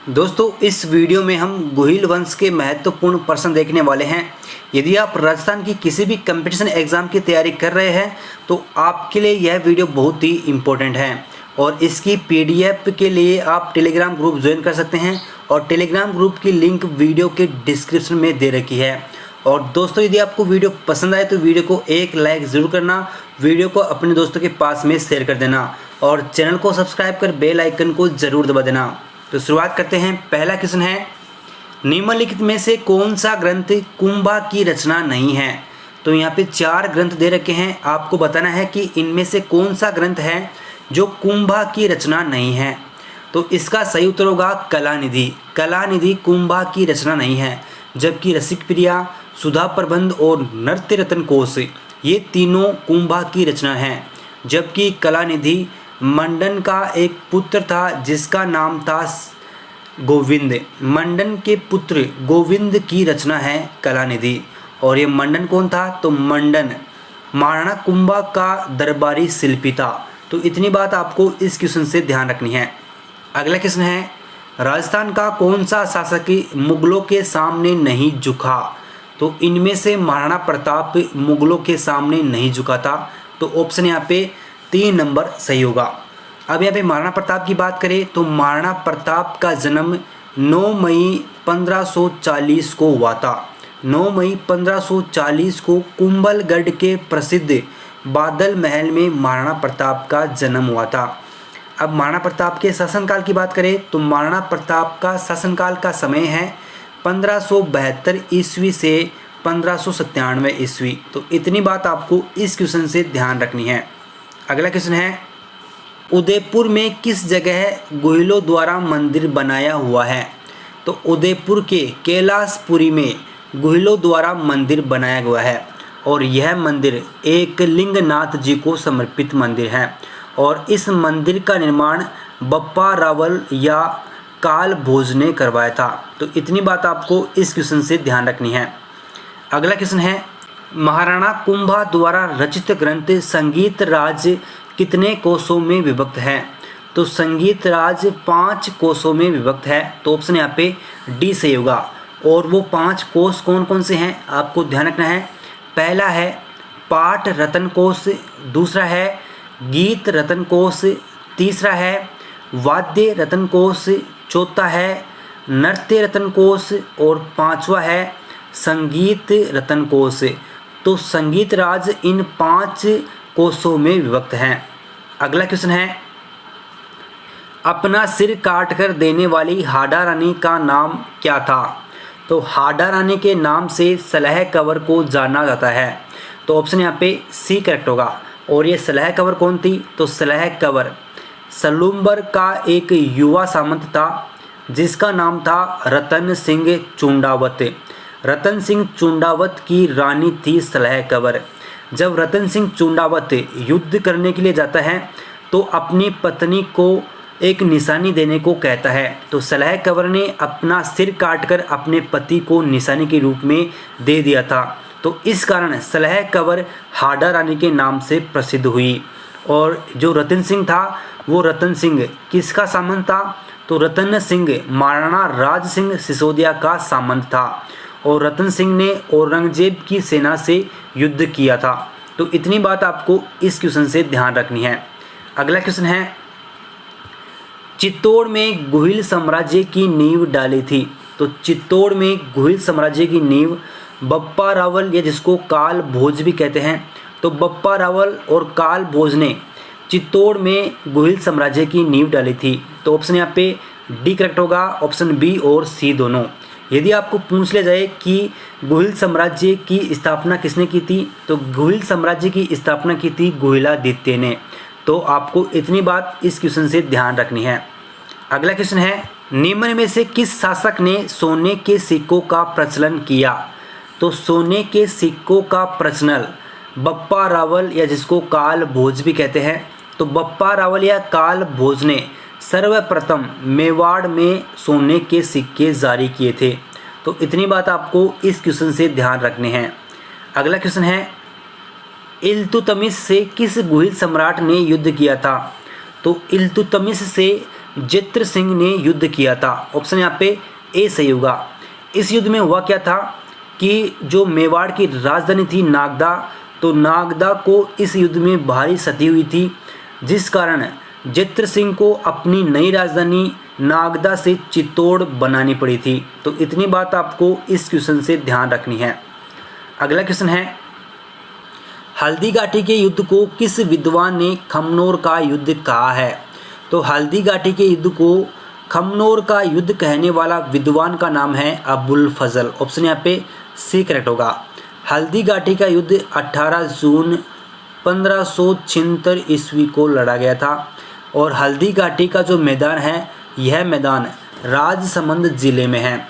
दोस्तों इस वीडियो में हम गुहिल वंश के महत्वपूर्ण प्रश्न देखने वाले हैं। यदि आप राजस्थान की किसी भी कंपटीशन एग्जाम की तैयारी कर रहे हैं तो आपके लिए यह वीडियो बहुत ही इम्पोर्टेंट है और इसकी पीडीएफ के लिए आप टेलीग्राम ग्रुप ज्वाइन कर सकते हैं और टेलीग्राम ग्रुप की लिंक वीडियो के डिस्क्रिप्शन में दे रखी है। और दोस्तों यदि आपको वीडियो पसंद आए तो वीडियो को एक लाइक ज़रूर करना, वीडियो को अपने दोस्तों के पास में शेयर कर देना और चैनल को सब्सक्राइब कर बेल आइकन को ज़रूर दबा देना। तो शुरुआत करते हैं। पहला क्वेश्चन है, निम्नलिखित में से कौन सा ग्रंथ कुंभा की रचना नहीं है। तो यहाँ पे 4 ग्रंथ दे रखे हैं, आपको बताना है कि इनमें से कौन सा ग्रंथ है जो कुंभा की रचना नहीं है। तो इसका सही उत्तर होगा कलानिधि। कलानिधि कुंभा की रचना नहीं है, जबकि रसिक प्रिया, सुधा प्रबंध और नृत्य रत्न कोश ये तीनों कुंभा की रचना है। जबकि कलानिधि मंडन का एक पुत्र था जिसका नाम था गोविंद। मंडन के पुत्र गोविंद की रचना है कलानिधि। और ये मंडन कौन था? तो मंडन महाराणा कुंभा का दरबारी शिल्पी था। तो इतनी बात आपको इस क्वेश्चन से ध्यान रखनी है। अगला क्वेश्चन है, राजस्थान का कौन सा शासक मुगलों के सामने नहीं झुका। तो इनमें से महाराणा प्रताप मुगलों के सामने नहीं झुका था। तो ऑप्शन यहाँ पे 3 नंबर सही होगा। अब यहाँ पे महाराणा प्रताप की बात करें तो महाराणा प्रताप का जन्म 9 मई 1540 को हुआ था। 9 मई 1540 को कुंभलगढ़ के प्रसिद्ध बादल महल में महाराणा प्रताप का जन्म हुआ था। अब महाराणा प्रताप के शासनकाल की बात करें तो महाराणा प्रताप का शासनकाल का समय है 1572 ईस्वी से 1597 ईस्वी। तो इतनी बात आपको इस क्वेश्चन से ध्यान रखनी है। अगला क्वेश्चन है, उदयपुर में किस जगह गोहिलों द्वारा मंदिर बनाया हुआ है। तो उदयपुर के कैलाशपुरी में गोहिलों द्वारा मंदिर बनाया गया है और यह मंदिर एक लिंगनाथ जी को समर्पित मंदिर है और इस मंदिर का निर्माण बप्पा रावल या काल भोज ने करवाया था। तो इतनी बात आपको इस क्वेश्चन से ध्यान रखनी है। अगला क्वेश्चन है, महाराणा कुंभा द्वारा रचित ग्रंथ संगीत राज कितने कोशों में विभक्त है। तो संगीत राज 5 कोशों में विभक्त है। तो ऑप्शन यहाँ पे डी सही होगा। और वो 5 कोश कौन कौन से हैं आपको ध्यान रखना है। पहला है पाठ रतन कोश, दूसरा है गीत रतन कोश, तीसरा है वाद्य रतन कोश, चौथा है नृत्य रतन कोश और 5वां है संगीत रतन कोश। तो संगीत राज इन 5 कोशों में विभक्त हैं। अगला क्वेश्चन है, अपना सिर काट कर देने वाली हाडा रानी का नाम क्या था। तो हाडा रानी के नाम से सलह कंवर को जाना जाता है। तो ऑप्शन यहाँ पे सी करेक्ट होगा। और ये सलह कंवर कौन थी? तो सलह कंवर सलूम्बर का एक युवा सामंत था जिसका नाम था रतन सिंह चुंडावत। रतन सिंह चुंडावत की रानी थी सलह कंवर। जब रतन सिंह चुंडावत युद्ध करने के लिए जाता है तो अपनी पत्नी को एक निशानी देने को कहता है। तो सलह कंवर ने अपना सिर काटकर अपने पति को निशानी के रूप में दे दिया था। तो इस कारण सलह कंवर हाडा रानी के नाम से प्रसिद्ध हुई। और जो रतन सिंह था वो रतन सिंह किसका सामंत था? तो रतन सिंह महाराणा राज सिंह सिसोदिया का सामंत था और रतन सिंह ने औरंगजेब की सेना से युद्ध किया था। तो इतनी बात आपको इस क्वेश्चन से ध्यान रखनी है। अगला क्वेश्चन है, चित्तौड़ में गुहिल साम्राज्य की नींव डाली थी। तो चित्तौड़ में गुहिल साम्राज्य की नींव बप्पा रावल या जिसको काल भोज भी कहते हैं। तो बप्पा रावल और काल भोज ने चित्तौड़ में गुहिल साम्राज्य की नींव डाली थी। तो ऑप्शन यहाँ पे डी करेक्ट होगा, ऑप्शन बी और सी दोनों। यदि आपको पूछ लिया जाए कि गुहिल साम्राज्य की स्थापना किसने की थी, तो गुहिल साम्राज्य की स्थापना की थी गुहिलादित्य ने। तो आपको इतनी बात इस क्वेश्चन से ध्यान रखनी है। अगला क्वेश्चन है, निम्न में से किस शासक ने सोने के सिक्कों का प्रचलन किया। तो सोने के सिक्कों का प्रचलन बप्पा रावल या जिसको काल भोज भी कहते हैं। तो बप्पा रावल या काल भोज ने सर्वप्रथम मेवाड़ में सोने के सिक्के जारी किए थे। तो इतनी बात आपको इस क्वेश्चन से ध्यान रखने हैं। अगला क्वेश्चन है, इल्तुतमिश से किस गुहिल सम्राट ने युद्ध किया था। तो इल्तुतमिश से जित्र सिंह ने युद्ध किया था। ऑप्शन यहाँ पे ए सही होगा। इस युद्ध में हुआ क्या था कि जो मेवाड़ की राजधानी थी नागदा, तो नागदा को इस युद्ध में भारी क्षति हुई थी, जिस कारण जित्र सिंह को अपनी नई राजधानी नागदा से चित्तौड़ बनानी पड़ी थी। तो इतनी बात आपको इस क्वेश्चन से ध्यान रखनी है। अगला क्वेश्चन है, हल्दी घाटी के युद्ध को किस विद्वान ने खमनोर का युद्ध कहा है? तो हल्दी घाटी के युद्ध को खमनोर का युद्ध कहने वाला विद्वान का नाम है अबुल फजल। ऑप्शन यहाँ पे सी करेक्ट होगा। हल्दी घाटी का युद्ध 18 जून 1576 ईस्वी को लड़ा गया था और हल्दी घाटी का जो मैदान है यह मैदान राजसमंद जिले में है।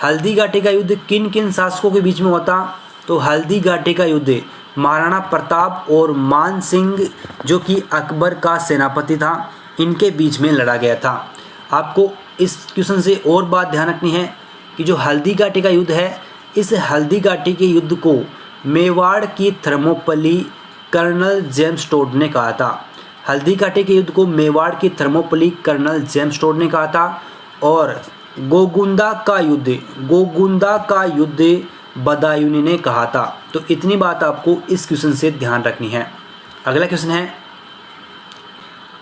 हल्दी घाटी का युद्ध किन किन शासकों के बीच में हुआ था? तो हल्दी घाटी का युद्ध महाराणा प्रताप और मान सिंह जो कि अकबर का सेनापति था, इनके बीच में लड़ा गया था। आपको इस क्वेश्चन से और बात ध्यान रखनी है कि जो हल्दी घाटी का युद्ध है, इस हल्दी घाटी के युद्ध को मेवाड़ की थर्मोपली कर्नल जेम्स टोड ने कहा था। हल्दी घाटी के युद्ध को मेवाड़ की थर्मोपली कर्नल जेम्स टोड ने कहा था और गोगुंदा का युद्ध बदायूनी ने कहा था। तो इतनी बात आपको इस क्वेश्चन से ध्यान रखनी है। अगला क्वेश्चन है,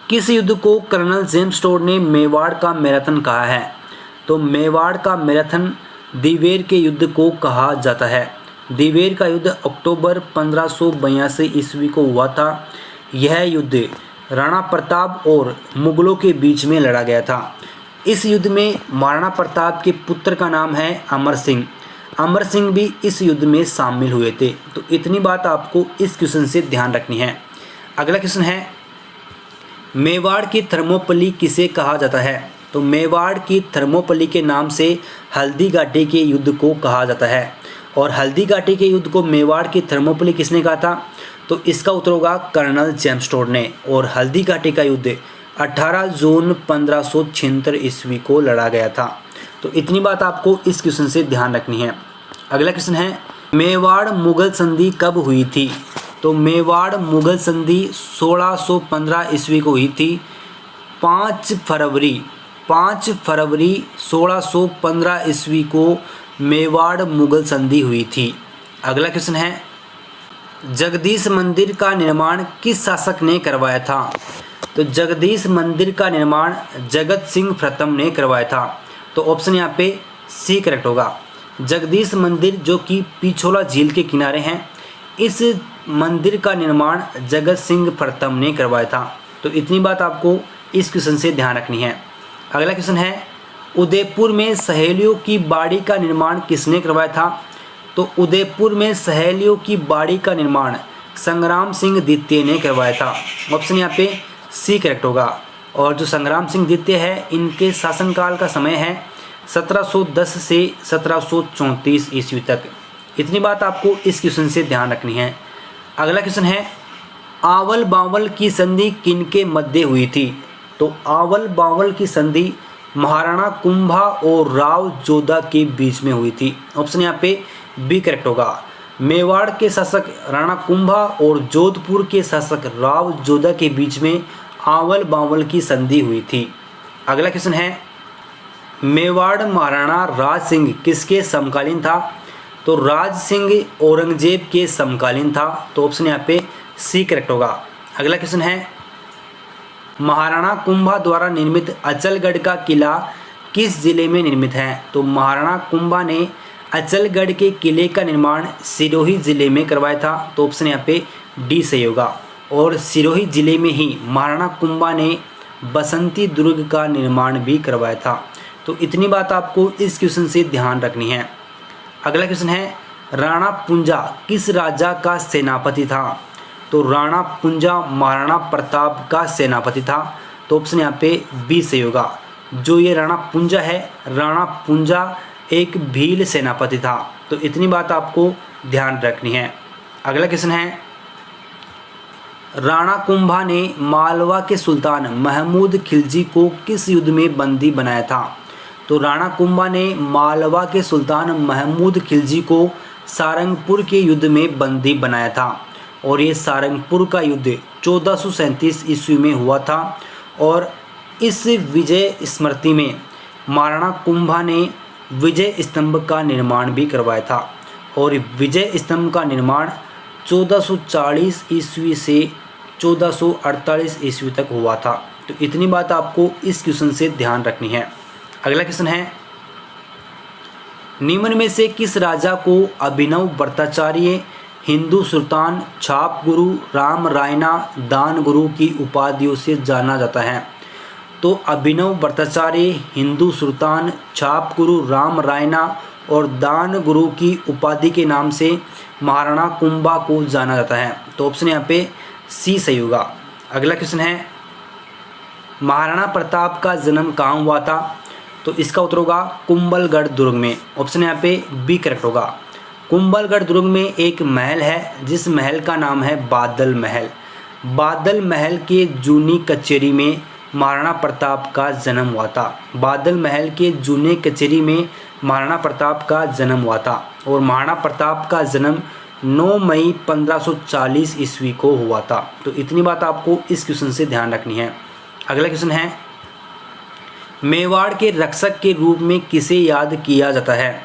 किस युद्ध को कर्नल जेम्स टोड ने मेवाड़ का मैराथन कहा है? तो मेवाड़ का मैराथन दिवेर के युद्ध को कहा जाता है। दिवेर का युद्ध अक्टूबर 1582 ईस्वी को हुआ था। यह युद्ध राणा प्रताप और मुगलों के बीच में लड़ा गया था। इस युद्ध में महाराणा प्रताप के पुत्र का नाम है अमर सिंह। अमर सिंह भी इस युद्ध में शामिल हुए थे। तो इतनी बात आपको इस क्वेश्चन से ध्यान रखनी है। अगला क्वेश्चन है, मेवाड़ की थर्मोपली किसे कहा जाता है? तो मेवाड़ की थर्मोपली के नाम से हल्दी घाटी के युद्ध को कहा जाता है और हल्दी घाटी के युद्ध को मेवाड़ की थर्मोपली किसने कहा था? तो इसका उत्तर होगा कर्नल जेम्स टोड ने। और हल्दी घाटी का युद्ध 18 जून 1576 ईस्वी को लड़ा गया था। तो इतनी बात आपको इस क्वेश्चन से ध्यान रखनी है। अगला क्वेश्चन है, मेवाड़ मुगल संधि कब हुई थी? तो मेवाड़ मुगल संधि 1615 ईस्वी को हुई थी। 5 फरवरी 1615 ईस्वी को मेवाड़ मुगल संधि हुई थी। अगला क्वेश्चन है, जगदीश मंदिर का निर्माण किस शासक ने करवाया था? तो जगदीश मंदिर का निर्माण जगत सिंह प्रथम ने करवाया था। तो ऑप्शन यहाँ पे सी करेक्ट होगा। जगदीश मंदिर जो कि पिछोला झील के किनारे हैं, इस मंदिर का निर्माण जगत सिंह प्रथम ने करवाया था। तो इतनी बात आपको इस क्वेश्चन से ध्यान रखनी है। अगला क्वेश्चन है, उदयपुर में सहेलियों की बाड़ी का निर्माण किसने करवाया था? तो उदयपुर में सहेलियों की बाड़ी का निर्माण संग्राम सिंह द्वितीय ने करवाया था। ऑप्शन यहाँ पे सी करेक्ट होगा। और जो संग्राम सिंह द्वितीय है, इनके शासनकाल का समय है 1710 से 1734 ईस्वी तक। इतनी बात आपको इस क्वेश्चन से ध्यान रखनी है। अगला क्वेश्चन है, आवल बावल की संधि किनके मध्य हुई थी? तो आवल बावल की संधि महाराणा कुंभा और राव जोधा के बीच में हुई थी। ऑप्शन यहाँ पे बी करेक्ट होगा। मेवाड़ के शासक राणा कुंभा और जोधपुर के शासक राव जोधा के बीच में आवल बावल की संधि हुई थी। अगला क्वेश्चन है, मेवाड़ महाराणा राज सिंह किसके समकालीन था? तो राज सिंह औरंगजेब के समकालीन था। तो ऑप्शन यहाँ पे सी करेक्ट होगा। अगला क्वेश्चन है, महाराणा कुंभा द्वारा निर्मित अचलगढ़ का किला किस जिले में निर्मित है? तो महाराणा कुंभा ने अचलगढ़ के किले का निर्माण सिरोही जिले में करवाया था। तो ऑप्शन यहाँ पे डी सही होगा। और सिरोही जिले में ही महाराणा कुंभा ने बसंती दुर्ग का निर्माण भी करवाया था। तो इतनी बात आपको इस क्वेश्चन से ध्यान रखनी है। अगला क्वेश्चन है, राणा पुंजा किस राजा का सेनापति था? तो राणा पुंजा महाराणा प्रताप का सेनापति था। तो ऑप्शन यहाँ पे बी सही होगा। जो ये राणा पुंजा है, राणा पुंजा एक भील सेनापति था। तो इतनी बात आपको ध्यान रखनी है। अगला क्वेश्चन है, राणा कुंभा ने मालवा के सुल्तान महमूद खिलजी को किस युद्ध में बंदी बनाया था? तो राणा कुंभा ने मालवा के सुल्तान महमूद खिलजी को सारंगपुर के युद्ध में बंदी बनाया था और ये सारंगपुर का युद्ध 1437 ईस्वी में हुआ था और इस विजय स्मृति में महाराणा कुंभा ने विजय स्तंभ का निर्माण भी करवाया था और विजय स्तंभ का निर्माण 1440 ईस्वी से 1448 ईस्वी तक हुआ था। तो इतनी बात आपको इस क्वेश्चन से ध्यान रखनी है। अगला क्वेश्चन है, निम्न में से किस राजा को अभिनव भट्टाचार्य, हिंदू सुल्तान, छाप गुरु, राम रायना, दान गुरु की उपाधियों से जाना जाता है? तो अभिनव भट्टाचार्य, हिंदू सुल्तान, छाप गुरु, राम रायना और दान गुरु की उपाधि के नाम से महाराणा कुंभा को जाना जाता है। तो ऑप्शन यहाँ पे सी सही होगा। अगला क्वेश्चन है, महाराणा प्रताप का जन्म कहाँ हुआ था? तो इसका उत्तर होगा कुंभलगढ़ दुर्ग में। ऑप्शन यहाँ पे बी करेक्ट होगा। कुंभलगढ़ दुर्ग में एक महल है जिस महल का नाम है बादल महल। बादल महल के जूनी कचेरी में महाराणा प्रताप का जन्म हुआ था। बादल महल के जूने कचेरी में महाराणा प्रताप का जन्म हुआ था और महाराणा प्रताप का जन्म 9 मई 1540 ईस्वी को हुआ था। तो इतनी बात आपको इस क्वेश्चन से ध्यान रखनी है। अगला क्वेश्चन है, मेवाड़ के रक्षक के रूप में किसे याद किया जाता है?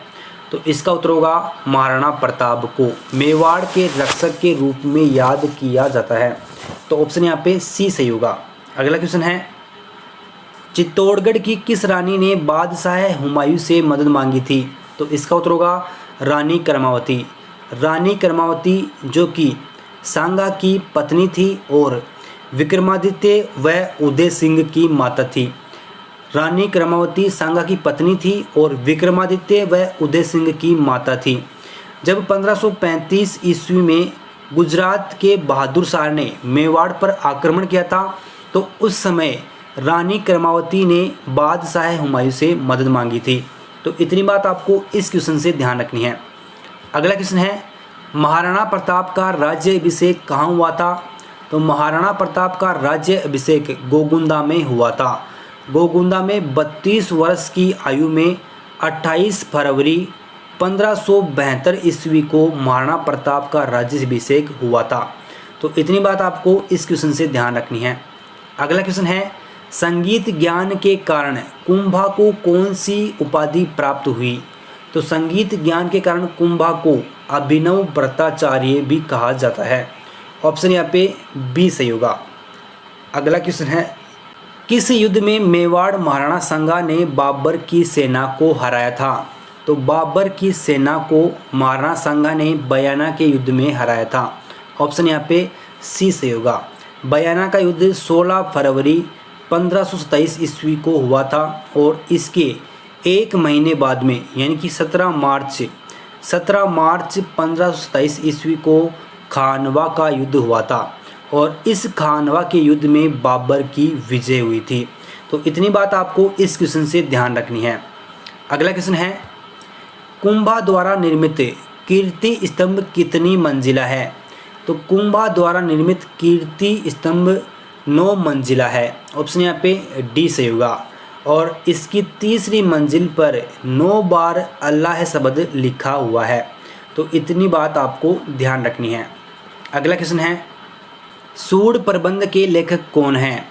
तो इसका उत्तर होगा महाराणा प्रताप को मेवाड़ के रक्षक के रूप में याद किया जाता है। तो ऑप्शन यहाँ पे सी सही होगा। अगला क्वेश्चन है, चित्तौड़गढ़ की किस रानी ने बादशाह हुमायूं से मदद मांगी थी? तो इसका उत्तर होगा रानी कर्मावती। रानी कर्मावती जो कि सांगा की पत्नी थी और विक्रमादित्य व उदय सिंह की माता थी। रानी कर्मावती सांगा की पत्नी थी और विक्रमादित्य व उदय सिंह की माता थी। जब 1535 ईस्वी में गुजरात के बहादुर शाह ने मेवाड़ पर आक्रमण किया था तो उस समय रानी कर्मावती ने बादशाह हुमायूं से मदद मांगी थी। तो इतनी बात आपको इस क्वेश्चन से ध्यान रखनी है। अगला क्वेश्चन है, महाराणा प्रताप का राज्य अभिषेक कहाँ हुआ था? तो महाराणा प्रताप का राज्य अभिषेक गोगुंदा में हुआ था। गोगुंदा में 32 वर्ष की आयु में 28 फरवरी 1572 ईस्वी को महाराणा प्रताप का राज्याभिषेक हुआ था। तो इतनी बात आपको इस क्वेश्चन से ध्यान रखनी है। अगला क्वेश्चन है, संगीत ज्ञान के कारण कुंभा को कौन सी उपाधि प्राप्त हुई? तो संगीत ज्ञान के कारण कुंभा को अभिनव भट्टाचार्य भी कहा जाता है। ऑप्शन यहाँ पे बी सही होगा। अगला क्वेश्चन है, किस युद्ध में मेवाड़ महाराणा सांगा ने बाबर की सेना को हराया था? तो बाबर की सेना को महाराणा सांगा ने बयाना के युद्ध में हराया था। ऑप्शन यहाँ पे सी सही होगा। बयाना का युद्ध 16 फरवरी 1527 ईस्वी को हुआ था और इसके एक महीने बाद में यानी कि 17 मार्च 1527 ईस्वी को खानवा का युद्ध हुआ था और इस खानवा के युद्ध में बाबर की विजय हुई थी। तो इतनी बात आपको इस क्वेश्चन से ध्यान रखनी है। अगला क्वेश्चन है, कुंभा द्वारा निर्मित कीर्ति स्तंभ कितनी मंजिला है? तो कुंभा द्वारा निर्मित कीर्ति स्तंभ 9 मंजिला है। ऑप्शन यहाँ पे डी सही होगा और इसकी तीसरी मंजिल पर 9 बार अल्लाह शब्द लिखा हुआ है। तो इतनी बात आपको ध्यान रखनी है। अगला क्वेश्चन है, सूड प्रबंध के लेखक कौन हैं?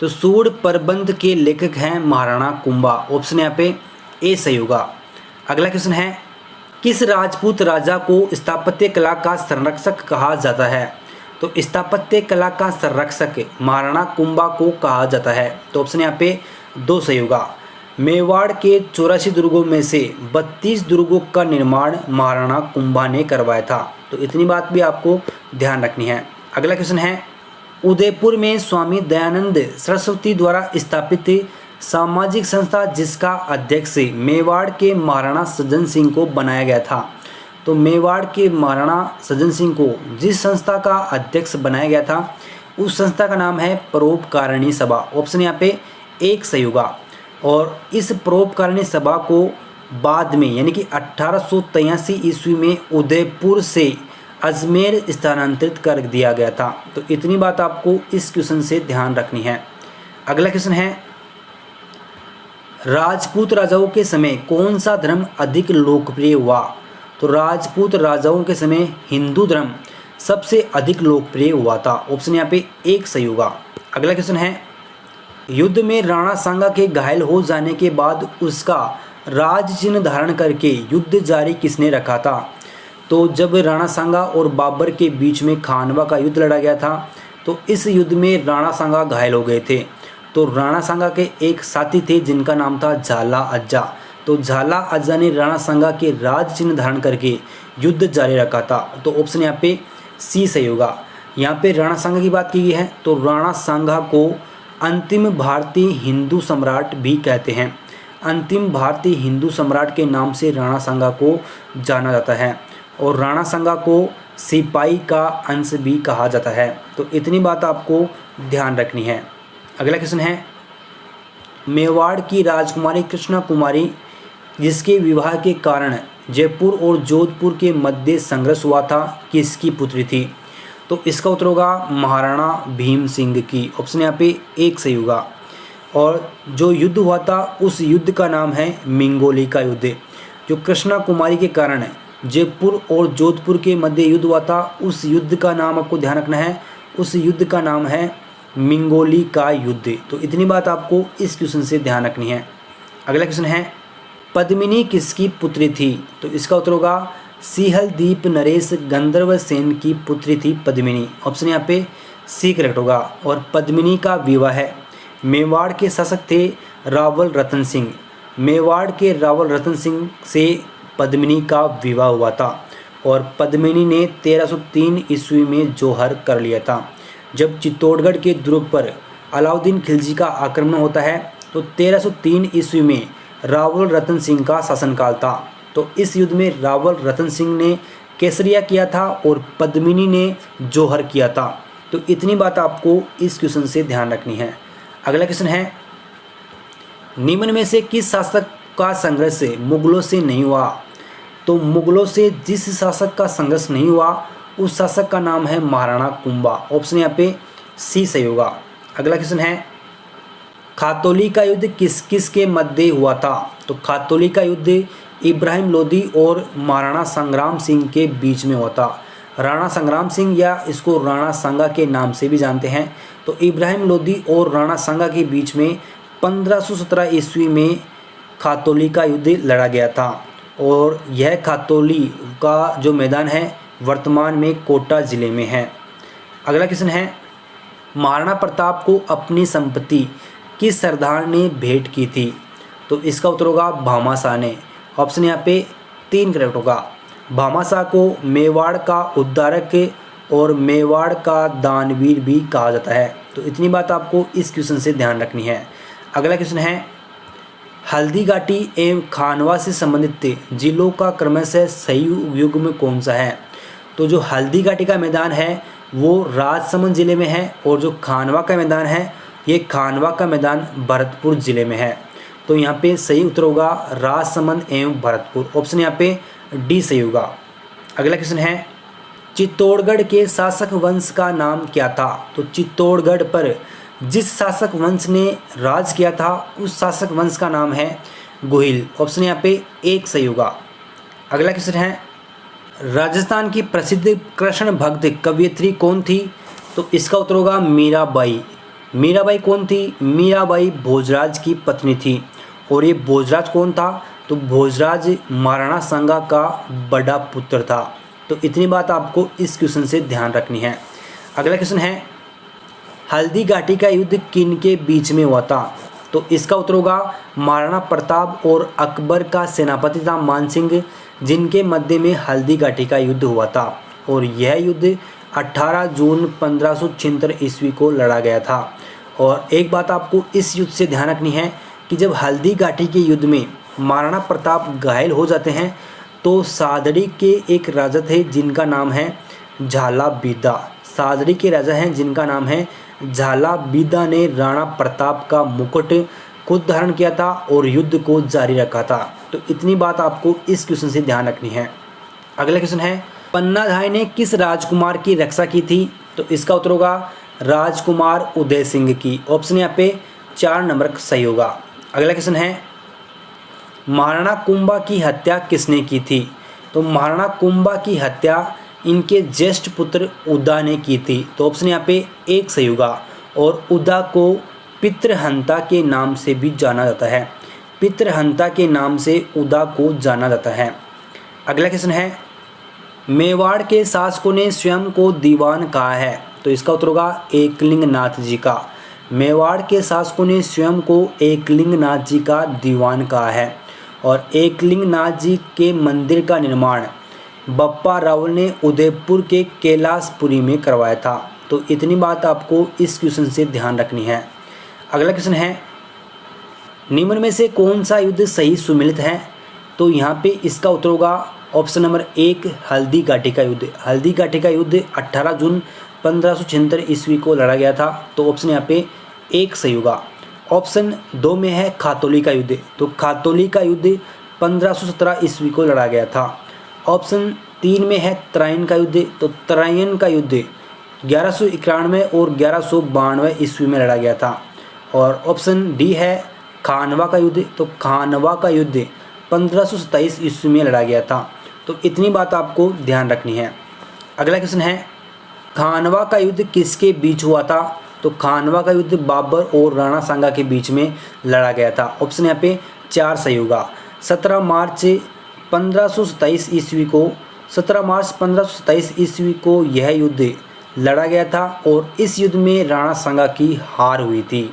तो सूड प्रबंध के लेखक हैं महाराणा कुंभा। ऑप्शन यहाँ पे ए सही होगा। अगला क्वेश्चन है, किस राजपूत राजा को स्थापत्य कला का संरक्षक कहा जाता है? तो स्थापत्य कला का संरक्षक महाराणा कुंभा को कहा जाता है। तो ऑप्शन यहाँ पे 2 सही होगा। मेवाड़ के 84 दुर्गों में से 32 दुर्गों का निर्माण महाराणा कुंभा ने करवाया था। तो इतनी बात भी आपको ध्यान रखनी है। अगला क्वेश्चन है, उदयपुर में स्वामी दयानंद सरस्वती द्वारा स्थापित सामाजिक संस्था जिसका अध्यक्ष मेवाड़ के महाराणा सज्जन सिंह को बनाया गया था। तो मेवाड़ के महाराणा सज्जन सिंह को जिस संस्था का अध्यक्ष बनाया गया था उस संस्था का नाम है परोपकारिणी सभा। ऑप्शन यहाँ पे 1 सही होगा और इस परोपकारिणी सभा को बाद में यानी कि 1883 ईस्वी में उदयपुर से अजमेर स्थानांतरित कर दिया गया था। तो इतनी बात आपको इस क्वेश्चन से ध्यान रखनी है। अगला क्वेश्चन है, राजपूत राजाओं के समय कौन सा धर्म अधिक लोकप्रिय हुआ? तो राजपूत राजाओं के समय हिंदू धर्म सबसे अधिक लोकप्रिय हुआ था। ऑप्शन यहाँ पे 1 सही होगा। अगला क्वेश्चन है, युद्ध में राणा सांगा के घायल हो जाने के बाद उसका राज चिन्ह धारण करके युद्ध जारी किसने रखा था? तो जब राणा सांगा और बाबर के बीच में खानवा का युद्ध लड़ा गया था, तो इस युद्ध में राणा सांगा घायल हो गए थे। तो राणा सांगा के एक साथी थे जिनका नाम था झाला अज्जा। तो झाला अज्जा ने राणा सांगा के राज चिन्ह धारण करके युद्ध जारी रखा था। तो ऑप्शन यहाँ पे सी सही होगा। यहाँ पे राणा सांगा की बात की गई है, तो राणा सांगा को अंतिम भारतीय हिंदू सम्राट भी कहते हैं। अंतिम भारतीय हिंदू सम्राट के नाम से राणा सांगा को जाना जाता है और राणा सांगा को सिपाही का अंश भी कहा जाता है। तो इतनी बात आपको ध्यान रखनी है। अगला क्वेश्चन है, मेवाड़ की राजकुमारी कृष्णा कुमारी जिसके विवाह के कारण जयपुर और जोधपुर के मध्य संघर्ष हुआ था, किसकी पुत्री थी? तो इसका उत्तर होगा महाराणा भीम सिंह की। ऑप्शन यहाँ पे एक सही होगा। और जो युद्ध हुआ था उस युद्ध का नाम है मिंगोली का युद्ध। जो कृष्णा कुमारी के कारण जयपुर और जोधपुर के मध्य युद्ध हुआ था, उस युद्ध का नाम आपको ध्यान रखना है। उस युद्ध का नाम है मिंगोली का युद्ध। तो इतनी बात आपको इस क्वेश्चन से ध्यान रखनी है। अगला क्वेश्चन है, पद्मिनी किसकी पुत्री थी? तो इसका उत्तर होगा सिहलदीप नरेश गंधर्व सेन की पुत्री थी पद्मिनी। ऑप्शन यहाँ पे सी करेक्ट होगा। और पद्मिनी का विवाह है मेवाड़ के शासक थे रावल रतन सिंह। मेवाड़ के रावल रतन सिंह से पद्मिनी का विवाह हुआ था और पद्मिनी ने 1303 ईस्वी में जौहर कर लिया था। जब चित्तौड़गढ़ के दुर्ग पर अलाउद्दीन खिलजी का आक्रमण होता है तो 1303 ईस्वी में रावल रतन सिंह का शासनकाल था। तो इस युद्ध में रावल रतन सिंह ने केसरिया किया था और पद्मिनी ने जौहर किया था। तो इतनी बात आपको इस क्वेश्चन से ध्यान रखनी है। अगला क्वेश्चन है, निम्न में से किस शासक का संघर्ष मुगलों से नहीं हुआ? तो मुगलों से जिस शासक का संघर्ष नहीं हुआ उस शासक का नाम है महाराणा कुंभा। ऑप्शन यहाँ पे सी सही होगा। अगला क्वेश्चन है, खातौली का युद्ध किस किस के मध्य हुआ था? तो खातौली का युद्ध इब्राहिम लोदी और महाराणा संग्राम सिंह के बीच में हुआ था। राणा संग्राम सिंह या इसको राणा सांगा के नाम से भी जानते हैं। तो इब्राहिम लोदी और राणा सांगा के बीच में 1517 ईस्वी में खातौली का युद्ध लड़ा गया था और यह खातौली का जो मैदान है वर्तमान में कोटा ज़िले में है। अगला क्वेश्चन है, महाराणा प्रताप को अपनी संपत्ति किस सरदार ने भेंट की थी? तो इसका उत्तर होगा भामाशाह ने। ऑप्शन यहाँ पे 3 करेक्ट होगा। भामाशाह को मेवाड़ का उद्धारक और मेवाड़ का दानवीर भी कहा जाता है। तो इतनी बात आपको इस क्वेश्चन से ध्यान रखनी है। अगला क्वेश्चन है, हल्दी घाटी एवं खानवा से संबंधित जिलों का क्रमशः सही युग्म कौन सा है? तो जो हल्दी घाटी का मैदान है वो राजसमंद जिले में है और जो खानवा का मैदान है ये खानवा का मैदान भरतपुर जिले में है। तो यहाँ पे सही उत्तर होगा राजसमंद एवं भरतपुर। ऑप्शन यहाँ पे डी सही होगा। अगला क्वेश्चन है, चित्तौड़गढ़ के शासक वंश का नाम क्या था? तो चित्तौड़गढ़ पर जिस शासक वंश ने राज किया था उस शासक वंश का नाम है गोहिल। ऑप्शन यहाँ पे एक सही होगा। अगला क्वेश्चन है, राजस्थान की प्रसिद्ध कृष्ण भक्त कवयित्री कौन थी? तो इसका उत्तर होगा मीराबाई। मीराबाई कौन थी? मीराबाई भोजराज की पत्नी थी। और ये भोजराज कौन था? तो भोजराज महाराणा सांगा का बड़ा पुत्र था। तो इतनी बात आपको इस क्वेश्चन से ध्यान रखनी है। अगला क्वेश्चन है, हल्दी घाटी का युद्ध किन के बीच में हुआ था? तो इसका उत्तर होगा महाराणा प्रताप और अकबर का सेनापति था मानसिंह, जिनके मध्य में हल्दी घाटी का युद्ध हुआ था। और यह युद्ध 18 जून 1576 ईस्वी को लड़ा गया था। और एक बात आपको इस युद्ध से ध्यान रखनी है कि जब हल्दी घाटी के युद्ध में महाराणा प्रताप घायल हो जाते हैं तो सादड़ी के एक राजा थे जिनका नाम है झाला बीदा। सादड़ी के राजा हैं जिनका नाम है झाला बीदा ने राणा प्रताप का मुकुट खुद धारण किया था और युद्ध को जारी रखा था। तो इतनी बात आपको इस क्वेश्चन से ध्यान रखनी है। अगला क्वेश्चन है, पन्नाधाय ने किस राजकुमार की रक्षा की थी? तो इसका उत्तर होगा राजकुमार उदय सिंह की। ऑप्शन यहाँ पे 4 नंबर सही होगा। अगला क्वेश्चन है, महाराणा कुंभा की हत्या किसने की थी? तो महाराणा कुंभा की हत्या इनके ज्येष्ठ पुत्र उदा ने की थी। तो ऑप्शन यहाँ पे एक सही होगा। और उदा को पितृहंता के नाम से भी जाना जाता है। पितृहंता के नाम से उदा को जाना जाता है। अगला क्वेश्चन है, मेवाड़ के शासकों ने स्वयं को दीवान कहा है। तो इसका उत्तर होगा एकलिंगनाथ जी का। मेवाड़ के शासकों ने स्वयं को एकलिंगनाथ जी का दीवान कहा है। और एकलिंगनाथ जी के मंदिर का निर्माण बप्पा रावल ने उदयपुर के कैलाशपुरी में करवाया था। तो इतनी बात आपको इस क्वेश्चन से ध्यान रखनी है। अगला क्वेश्चन है, निम्न में से कौन सा युद्ध सही सुमेलित है। तो यहाँ पे इसका उत्तर होगा ऑप्शन नंबर 1 हल्दी घाटी का युद्ध। हल्दी घाटी का युद्ध 18 जून 1576 ईस्वी को लड़ा गया था। तो ऑप्शन यहाँ पे 1 सही होगा। ऑप्शन 2 में है खातौली का युद्ध। तो खातौली का युद्ध 1517 ईस्वी को लड़ा गया था। ऑप्शन 3 में है तराइन का युद्ध। तो तराइन का युद्ध 1191 और 1192 ईस्वी में लड़ा गया था। और ऑप्शन डी है खानवा का युद्ध। तो खानवा का युद्ध 1527 ईस्वी में लड़ा गया था। तो इतनी बात आपको ध्यान रखनी है। अगला क्वेश्चन है, खानवा का युद्ध किसके बीच हुआ था। तो खानवा का युद्ध बाबर और राणा सांगा के बीच में लड़ा गया था। ऑप्शन यहाँ पे 4 सही होगा। 17 मार्च 1527 ईस्वी को 17 मार्च 1527 ईस्वी को यह युद्ध लड़ा गया था और इस युद्ध में राणा सांगा की हार हुई थी।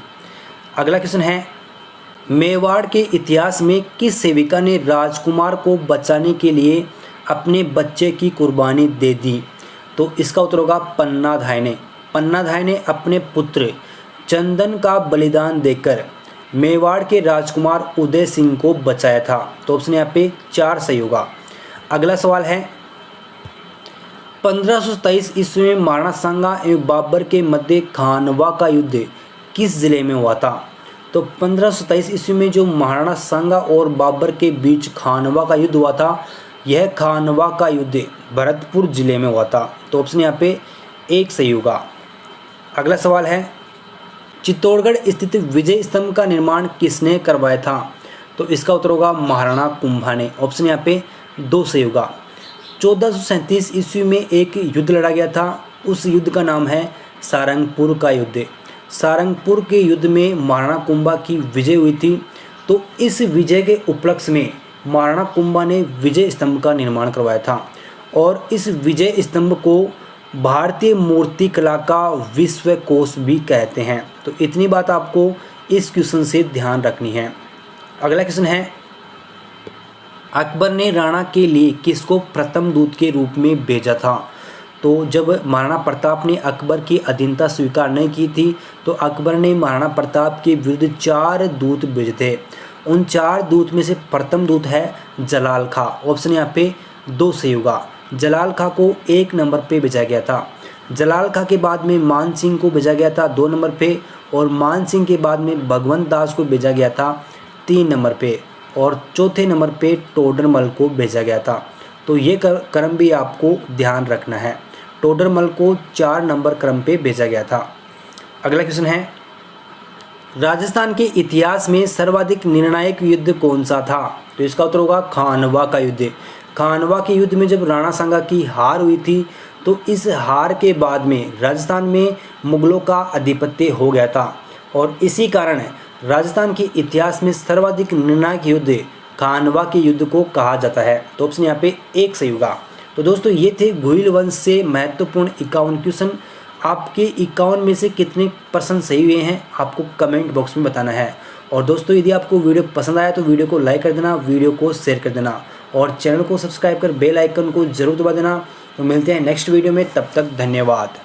अगला क्वेश्चन है, मेवाड़ के इतिहास में किस सेविका ने राजकुमार को बचाने के लिए अपने बच्चे की कुर्बानी दे दी। तो इसका उत्तर होगा पन्नाधाय ने। पन्नाधाय ने अपने पुत्र चंदन का बलिदान देकर मेवाड़ के राजकुमार उदय सिंह को बचाया था। तो ऑप्शन यहाँ पे 4 सही होगा। अगला सवाल है, 1527 ईस्वी में महाराणा सांगा एवं बाबर के मध्य खानवा का युद्ध किस जिले में हुआ था। तो 1527 ईस्वी में जो महाराणा सांगा और बाबर के बीच खानवा का युद्ध हुआ था, यह खानवा का युद्ध भरतपुर जिले में हुआ था। तो ऑप्शन यहाँ पे 1 सही होगा। अगला सवाल है, चित्तौड़गढ़ स्थित विजय स्तंभ का निर्माण किसने करवाया था। तो इसका उत्तर होगा महाराणा कुंभा ने। ऑप्शन यहाँ पे 2 सही होगा। 1437 ईस्वी में एक युद्ध लड़ा गया था। उस युद्ध का नाम है सारंगपुर का युद्ध। सारंगपुर के युद्ध में महाराणा कुंभा की विजय हुई थी। तो इस विजय के उपलक्ष्य में महाराणा कुंभा ने विजय स्तंभ का निर्माण करवाया था और इस विजय स्तंभ को भारतीय मूर्ति कला का विश्व कोश भी कहते हैं। तो इतनी बात आपको इस क्वेश्चन से ध्यान रखनी है। अगला क्वेश्चन है, अकबर ने राणा के लिए किसको प्रथम दूत के रूप में भेजा था। तो जब महाराणा प्रताप ने अकबर की अधीनता स्वीकार नहीं की थी तो अकबर ने महाराणा प्रताप के विरुद्ध 4 दूत भेजे थे। उन 4 दूत में से प्रथम दूत है जलाल खां। ऑप्शन यहाँ पे 2 सही होगा। जलाल खां को 1 नंबर पे भेजा गया था। जलाल खां के बाद में मान सिंह को भेजा गया था 2 नंबर पे और मान सिंह के बाद में भगवंत दास को भेजा गया था 3 नंबर पे और चौथे नंबर पे टोडरमल को भेजा गया था। तो ये क्रम भी आपको ध्यान रखना है। टोडरमल को 4 नंबर क्रम पे भेजा गया था। अगला क्वेश्चन है, राजस्थान के इतिहास में सर्वाधिक निर्णायक युद्ध कौन सा था। तो इसका उत्तर होगा खानवा का युद्ध। खानवा के युद्ध में जब राणा सांगा की हार हुई थी तो इस हार के बाद में राजस्थान में मुगलों का आधिपत्य हो गया था और इसी कारण राजस्थान के इतिहास में सर्वाधिक निर्णायक युद्ध खानवा के युद्ध को कहा जाता है। तो ऑप्शन यहाँ पे 1 सही होगा। तो दोस्तों ये थे गुहिल वंश से महत्वपूर्ण 51 क्वेश्चन। आपके 51 में से कितने % सही हुए हैं आपको कमेंट बॉक्स में बताना है। और दोस्तों यदि आपको वीडियो पसंद आया तो वीडियो को लाइक कर देना, वीडियो को शेयर कर देना और चैनल को सब्सक्राइब कर बेल आइकन को जरूर दबा देना। तो मिलते हैं नेक्स्ट वीडियो में, तब तक धन्यवाद।